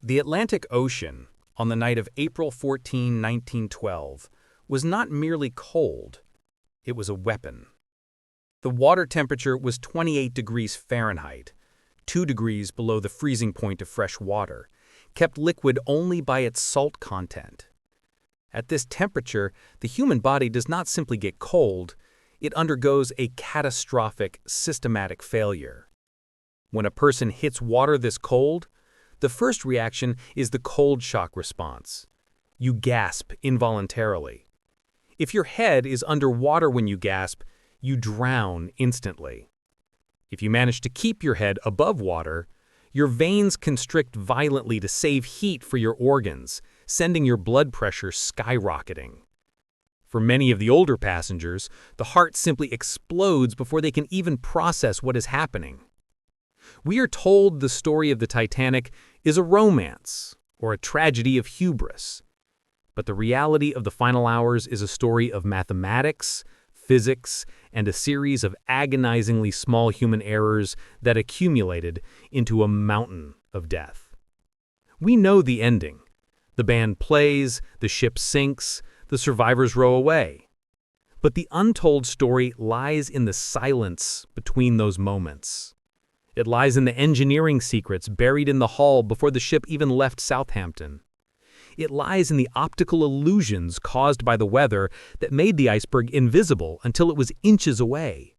The Atlantic Ocean, on the night of April 14, 1912, was not merely cold, it was a weapon. The water temperature was 28 degrees Fahrenheit, 2 degrees below the freezing point of fresh water, kept liquid only by its salt content. At this temperature, the human body does not simply get cold, it undergoes a catastrophic, systematic failure. When a person hits water this cold, the first reaction is the cold shock response. You gasp involuntarily. If your head is underwater when you gasp, you drown instantly. If you manage to keep your head above water, your veins constrict violently to save heat for your organs, sending your blood pressure skyrocketing. For many of the older passengers, the heart simply explodes before they can even process what is happening. We are told the story of the Titanic is a romance or a tragedy of hubris. But the reality of the final hours is a story of mathematics, physics, and a series of agonizingly small human errors that accumulated into a mountain of death. We know the ending. The band plays, the ship sinks, the survivors row away. But the untold story lies in the silence between those moments. It lies in the engineering secrets buried in the hull before the ship even left Southampton. It lies in the optical illusions caused by the weather that made the iceberg invisible until it was inches away.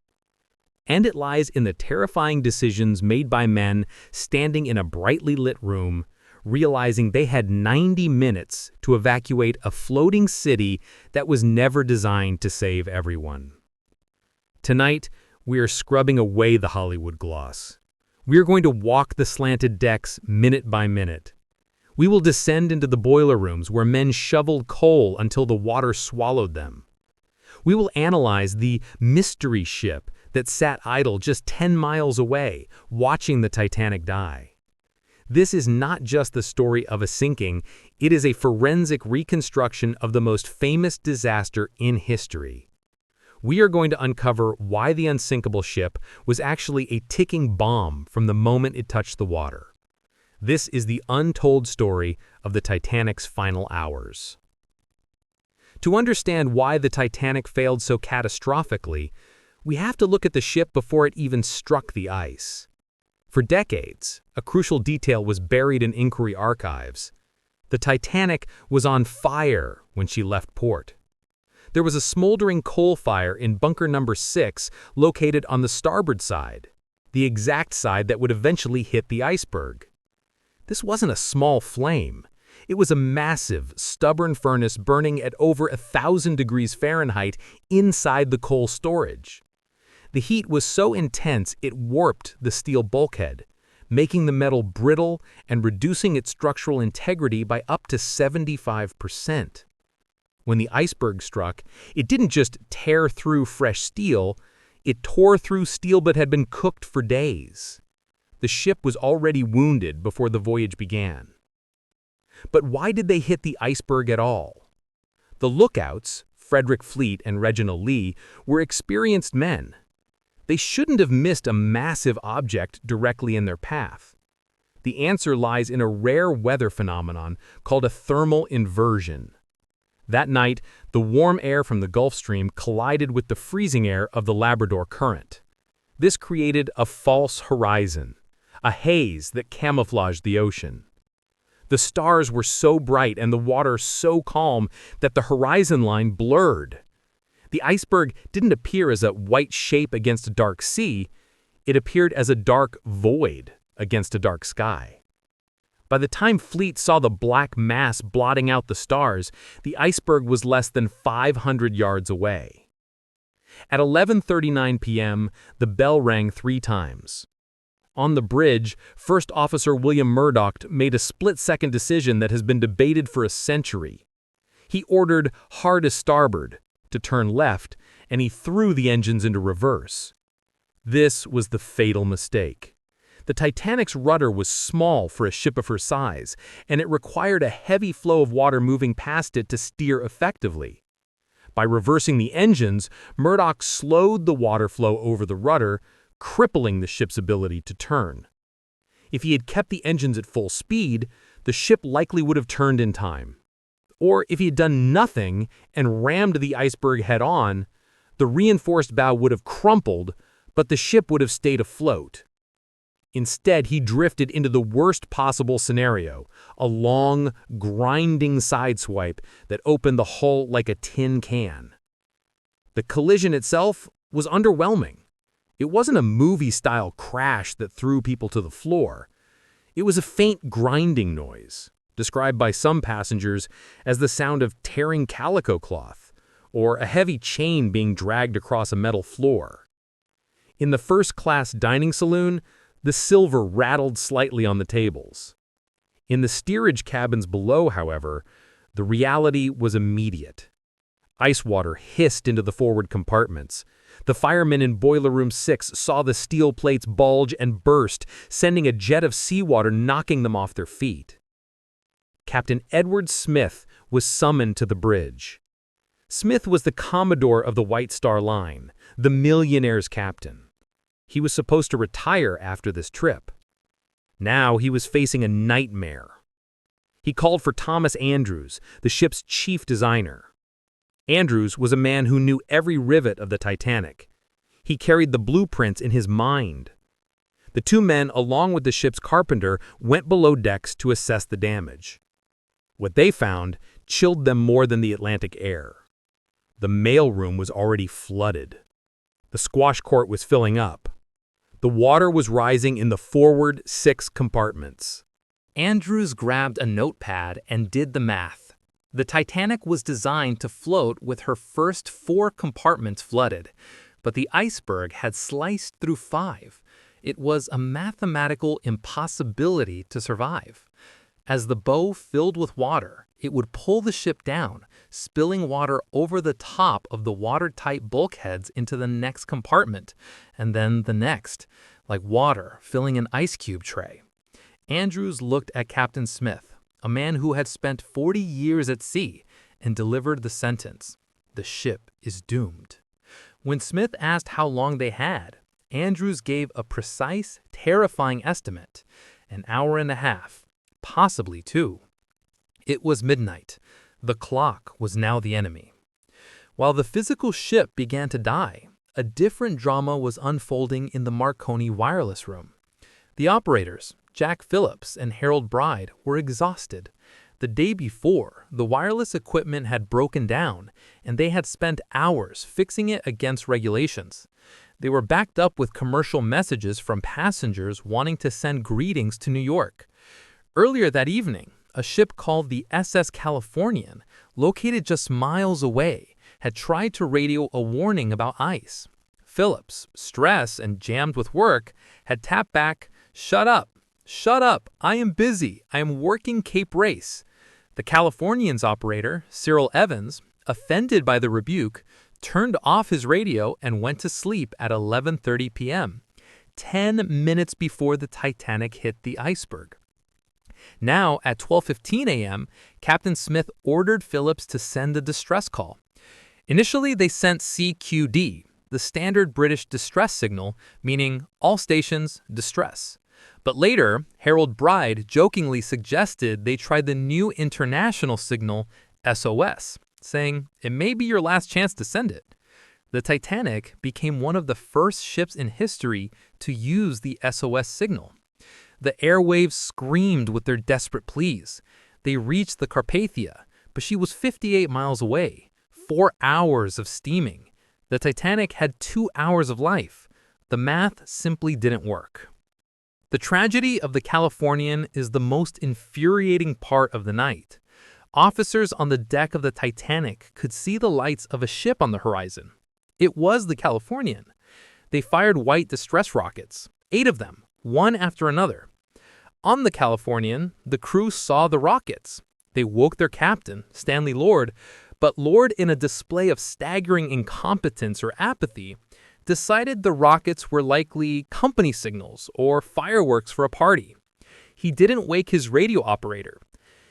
And it lies in the terrifying decisions made by men standing in a brightly lit room, realizing they had 90 minutes to evacuate a floating city that was never designed to save everyone. Tonight, we are scrubbing away the Hollywood gloss. We are going to walk the slanted decks minute by minute. We will descend into the boiler rooms where men shoveled coal until the water swallowed them. We will analyze the mystery ship that sat idle just 10 miles away, watching the Titanic die. This is not just the story of a sinking, it is a forensic reconstruction of the most famous disaster in history. We are going to uncover why the unsinkable ship was actually a ticking bomb from the moment it touched the water. This is the untold story of the Titanic's final hours. To understand why the Titanic failed so catastrophically, we have to look at the ship before it even struck the ice. For decades, a crucial detail was buried in inquiry archives. The Titanic was on fire when she left port. There was a smoldering coal fire in bunker number 6 located on the starboard side, the exact side that would eventually hit the iceberg. This wasn't a small flame. It was a massive, stubborn furnace burning at over 1,000 degrees Fahrenheit inside the coal storage. The heat was so intense it warped the steel bulkhead, making the metal brittle and reducing its structural integrity by up to 75%. When the iceberg struck, it didn't just tear through fresh steel, it tore through steel that had been cooked for days. The ship was already wounded before the voyage began. But why did they hit the iceberg at all? The lookouts, Frederick Fleet and Reginald Lee, were experienced men. They shouldn't have missed a massive object directly in their path. The answer lies in a rare weather phenomenon called a thermal inversion. That night, the warm air from the Gulf Stream collided with the freezing air of the Labrador Current. This created a false horizon, a haze that camouflaged the ocean. The stars were so bright and the water so calm that the horizon line blurred. The iceberg didn't appear as a white shape against a dark sea, it appeared as a dark void against a dark sky. By the time Fleet saw the black mass blotting out the stars, the iceberg was less than 500 yards away. At 11:39 p.m., the bell rang 3 times. On the bridge, First Officer William Murdoch made a split-second decision that has been debated for a century. He ordered hard a starboard to turn left, and he threw the engines into reverse. This was the fatal mistake. The Titanic's rudder was small for a ship of her size, and it required a heavy flow of water moving past it to steer effectively. By reversing the engines, Murdoch slowed the water flow over the rudder, crippling the ship's ability to turn. If he had kept the engines at full speed, the ship likely would have turned in time. Or if he had done nothing and rammed the iceberg head-on, the reinforced bow would have crumpled, but the ship would have stayed afloat. Instead, he drifted into the worst possible scenario, a long, grinding sideswipe that opened the hull like a tin can. The collision itself was underwhelming. It wasn't a movie-style crash that threw people to the floor. It was a faint grinding noise, described by some passengers as the sound of tearing calico cloth, or a heavy chain being dragged across a metal floor. In the first-class dining saloon, the silver rattled slightly on the tables. In the steerage cabins below, however, the reality was immediate. Ice water hissed into the forward compartments. The firemen in Boiler Room 6 saw the steel plates bulge and burst, sending a jet of seawater knocking them off their feet. Captain Edward Smith was summoned to the bridge. Smith was the Commodore of the White Star Line, the millionaire's captain. He was supposed to retire after this trip. Now he was facing a nightmare. He called for Thomas Andrews, the ship's chief designer. Andrews was a man who knew every rivet of the Titanic. He carried the blueprints in his mind. The two men, along with the ship's carpenter, went below decks to assess the damage. What they found chilled them more than the Atlantic air. The mailroom was already flooded. The squash court was filling up. The water was rising in the forward 6 compartments. Andrews grabbed a notepad and did the math. The Titanic was designed to float with her first 4 compartments flooded, but the iceberg had sliced through 5. It was a mathematical impossibility to survive. As the bow filled with water, it would pull the ship down, spilling water over the top of the watertight bulkheads into the next compartment, and then the next, like water filling an ice cube tray. Andrews looked at Captain Smith, a man who had spent 40 years at sea, and delivered the sentence, "The ship is doomed." When Smith asked how long they had, Andrews gave a precise, terrifying estimate, an hour and a half, possibly 2. It was midnight. The clock was now the enemy. While the physical ship began to die, a different drama was unfolding in the Marconi wireless room. The operators, Jack Phillips and Harold Bride, were exhausted. The day before, the wireless equipment had broken down, and they had spent hours fixing it against regulations. They were backed up with commercial messages from passengers wanting to send greetings to New York. Earlier that evening, a ship called the SS Californian, located just miles away, had tried to radio a warning about ice. Phillips, stressed and jammed with work, had tapped back, "Shut up, shut up, I am busy, I am working Cape Race." The Californian's operator, Cyril Evans, offended by the rebuke, turned off his radio and went to sleep at 11:30 p.m., 10 minutes before the Titanic hit the iceberg. Now, at 12:15 a.m., Captain Smith ordered Phillips to send a distress call. Initially, they sent CQD, the standard British distress signal, meaning all stations, distress. But later, Harold Bride jokingly suggested they try the new international signal, SOS, saying it may be your last chance to send it. The Titanic became one of the first ships in history to use the SOS signal. The airwaves screamed with their desperate pleas. They reached the Carpathia, but she was 58 miles away. 4 hours of steaming. The Titanic had 2 hours of life. The math simply didn't work. The tragedy of the Californian is the most infuriating part of the night. Officers on the deck of the Titanic could see the lights of a ship on the horizon. It was the Californian. They fired white distress rockets, 8 of them, one after another. On the Californian, the crew saw the rockets. They woke their captain, Stanley Lord, but Lord, in a display of staggering incompetence or apathy, decided the rockets were likely company signals or fireworks for a party. He didn't wake his radio operator.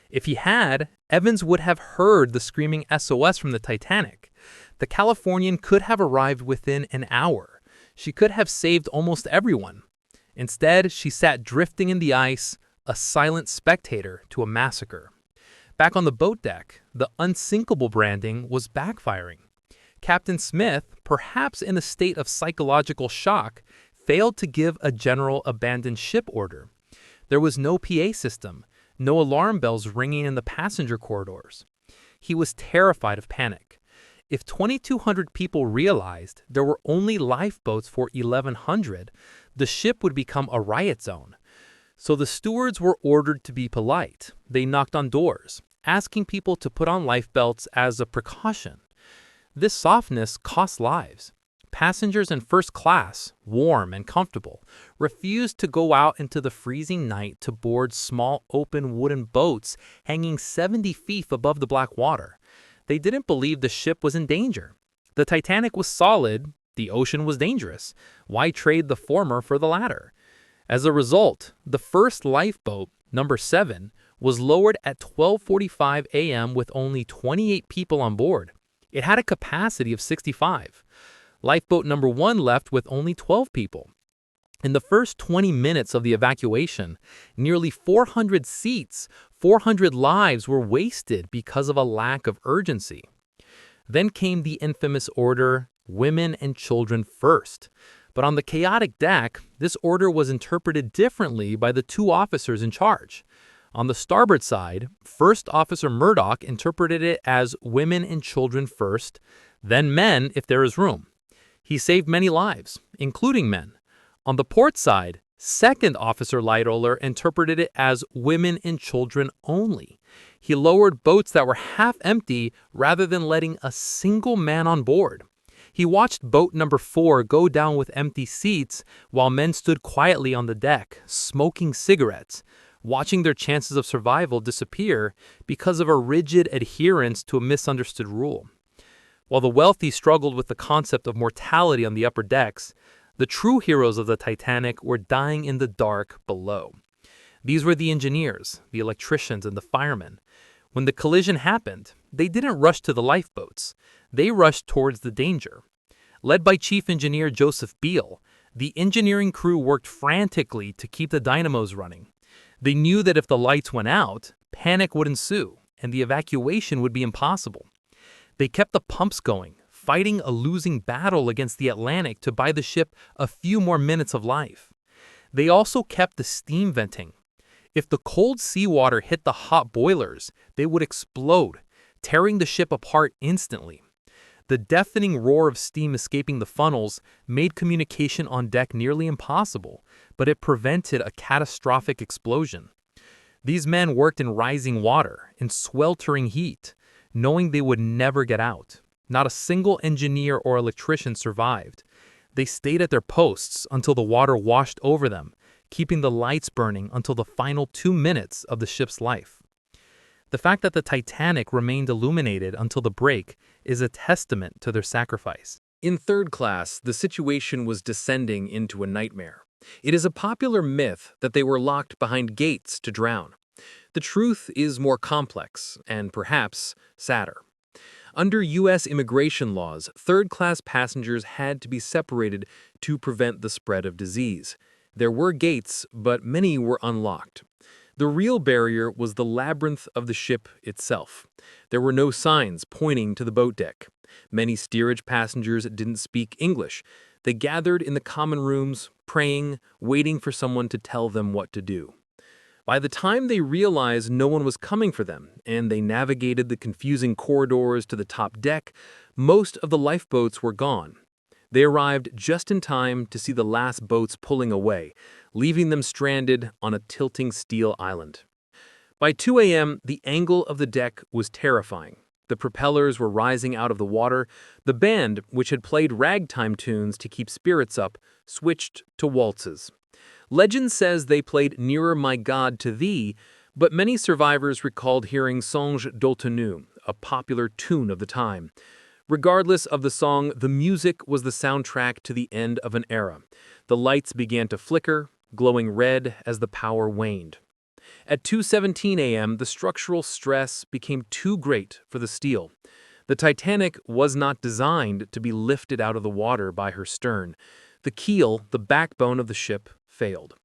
If he had, Evans would have heard the screaming SOS from the Titanic. The Californian could have arrived within an hour. She could have saved almost everyone. Instead, she sat drifting in the ice, a silent spectator to a massacre. Back on the boat deck, the unsinkable branding was backfiring. Captain Smith, perhaps in a state of psychological shock, failed to give a general abandon ship order. There was no PA system, no alarm bells ringing in the passenger corridors. He was terrified of panic. If 2,200 people realized there were only lifeboats for 1,100, the ship would become a riot zone. So the stewards were ordered to be polite. They knocked on doors, asking people to put on life belts as a precaution. This softness cost lives. Passengers in first class, warm and comfortable, refused to go out into the freezing night to board small open wooden boats hanging 70 feet above the black water. They didn't believe the ship was in danger. The Titanic was solid, the ocean was dangerous. Why trade the former for the latter? As a result, the first lifeboat, number 7, was lowered at 12:45 a.m. with only 28 people on board. It had a capacity of 65. Lifeboat number 1 left with only 12 people. In the first 20 minutes of the evacuation, nearly 400 seats, 400 lives were wasted because of a lack of urgency. Then came the infamous order, women and children first. But on the chaotic deck, this order was interpreted differently by the 2 officers in charge. On the starboard side, First Officer Murdoch interpreted it as women and children first, then men if there is room. He saved many lives, including men. On the port side, Second Officer Lightoller interpreted it as women and children only. He lowered boats that were half empty rather than letting a single man on board. He watched boat number 4 go down with empty seats while men stood quietly on the deck, smoking cigarettes, watching their chances of survival disappear because of a rigid adherence to a misunderstood rule. While the wealthy struggled with the concept of mortality on the upper decks, the true heroes of the Titanic were dying in the dark below. These were the engineers, the electricians, and the firemen. When the collision happened, they didn't rush to the lifeboats. They rushed towards the danger. Led by Chief Engineer Joseph Beale, the engineering crew worked frantically to keep the dynamos running. They knew that if the lights went out, panic would ensue, and the evacuation would be impossible. They kept the pumps going, fighting a losing battle against the Atlantic to buy the ship a few more minutes of life. They also kept the steam venting. If the cold seawater hit the hot boilers, they would explode, tearing the ship apart instantly. The deafening roar of steam escaping the funnels made communication on deck nearly impossible, but it prevented a catastrophic explosion. These men worked in rising water, in sweltering heat, knowing they would never get out. Not a single engineer or electrician survived. They stayed at their posts until the water washed over them, keeping the lights burning until the final 2 minutes of the ship's life. The fact that the Titanic remained illuminated until the break is a testament to their sacrifice. In third class, the situation was descending into a nightmare. It is a popular myth that they were locked behind gates to drown. The truth is more complex and perhaps sadder. Under U.S. immigration laws, third-class passengers had to be separated to prevent the spread of disease. There were gates, but many were unlocked. The real barrier was the labyrinth of the ship itself. There were no signs pointing to the boat deck. Many steerage passengers didn't speak English. They gathered in the common rooms, praying, waiting for someone to tell them what to do. By the time they realized no one was coming for them, and they navigated the confusing corridors to the top deck, most of the lifeboats were gone. They arrived just in time to see the last boats pulling away, leaving them stranded on a tilting steel island. By 2 a.m., the angle of the deck was terrifying. The propellers were rising out of the water. The band, which had played ragtime tunes to keep spirits up, switched to waltzes. Legend says they played Nearer My God to Thee, but many survivors recalled hearing Songe d'Autuneux, a popular tune of the time. Regardless of the song, the music was the soundtrack to the end of an era. The lights began to flicker, glowing red as the power waned. At 2:17 a.m., the structural stress became too great for the steel. The Titanic was not designed to be lifted out of the water by her stern. The keel, the backbone of the ship, failed.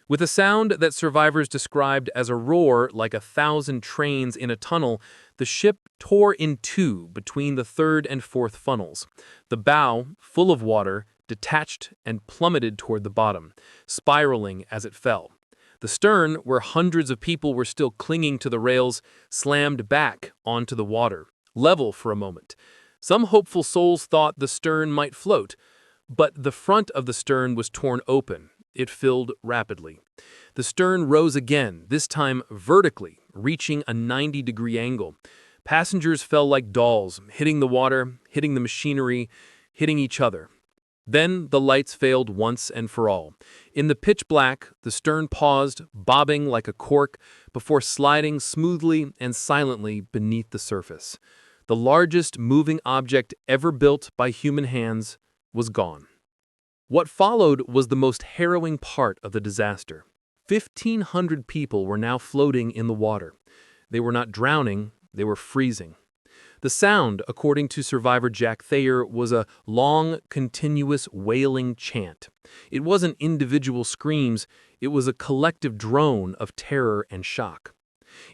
With a sound that survivors described as a roar like 1,000 trains in a tunnel, the ship tore in two between the third and fourth funnels. The bow, full of water, detached and plummeted toward the bottom, spiraling as it fell. The stern, where hundreds of people were still clinging to the rails, slammed back onto the water, level for a moment. Some hopeful souls thought the stern might float, but the front of the stern was torn open. It filled rapidly. The stern rose again, this time vertically, reaching a 90-degree angle. Passengers fell like dolls, hitting the water, hitting the machinery, hitting each other. Then the lights failed once and for all. In the pitch black, the stern paused, bobbing like a cork, before sliding smoothly and silently beneath the surface. The largest moving object ever built by human hands was gone. What followed was the most harrowing part of the disaster. 1,500 people were now floating in the water. They were not drowning, they were freezing. The sound, according to survivor Jack Thayer, was a long, continuous wailing chant. It wasn't individual screams, it was a collective drone of terror and shock.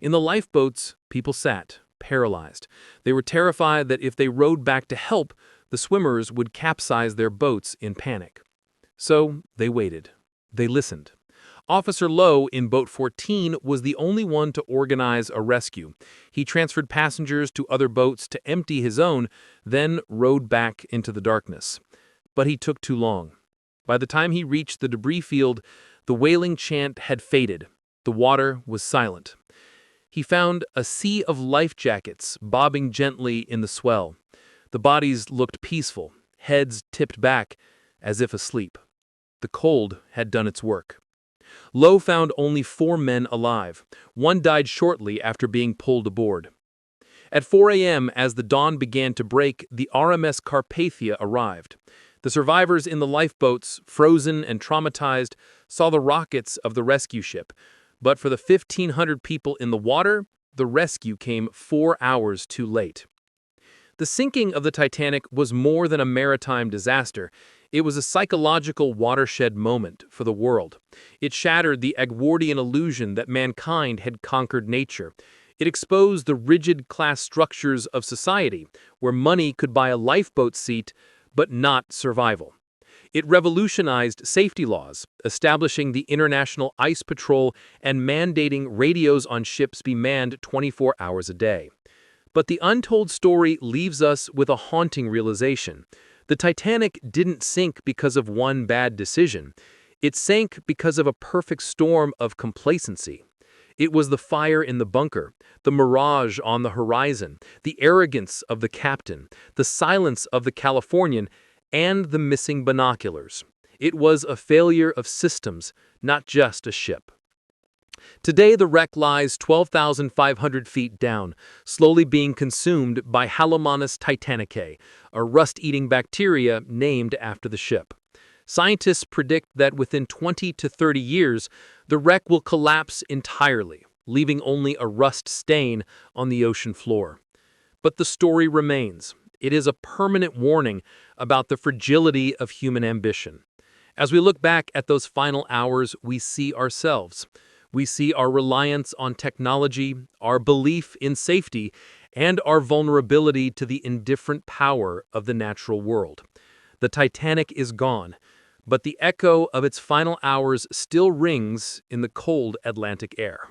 In the lifeboats, people sat, paralyzed. They were terrified that if they rowed back to help, the swimmers would capsize their boats in panic. So they waited. They listened. Officer Lowe in Boat 14 was the only one to organize a rescue. He transferred passengers to other boats to empty his own, then rowed back into the darkness. But he took too long. By the time he reached the debris field, the wailing chant had faded. The water was silent. He found a sea of life jackets bobbing gently in the swell. The bodies looked peaceful, heads tipped back, as if asleep. The cold had done its work. Lowe found only 4 men alive. One died shortly after being pulled aboard. At 4 a.m., as the dawn began to break, the RMS Carpathia arrived. The survivors in the lifeboats, frozen and traumatized, saw the rockets of the rescue ship. But for the 1,500 people in the water, the rescue came 4 hours too late. The sinking of the Titanic was more than a maritime disaster. It was a psychological watershed moment for the world. It shattered the Edwardian illusion that mankind had conquered nature. It exposed the rigid class structures of society, where money could buy a lifeboat seat, but not survival. It revolutionized safety laws, establishing the International Ice Patrol and mandating radios on ships be manned 24 hours a day. But the untold story leaves us with a haunting realization. The Titanic didn't sink because of one bad decision. It sank because of a perfect storm of complacency. It was the fire in the bunker, the mirage on the horizon, the arrogance of the captain, the silence of the Californian, and the missing binoculars. It was a failure of systems, not just a ship. Today, the wreck lies 12,500 feet down, slowly being consumed by Halomonas titanicae, a rust-eating bacteria named after the ship. Scientists predict that within 20 to 30 years, the wreck will collapse entirely, leaving only a rust stain on the ocean floor. But the story remains. It is a permanent warning about the fragility of human ambition. As we look back at those final hours, we see ourselves. We see our reliance on technology, our belief in safety, and our vulnerability to the indifferent power of the natural world. The Titanic is gone, but the echo of its final hours still rings in the cold Atlantic air.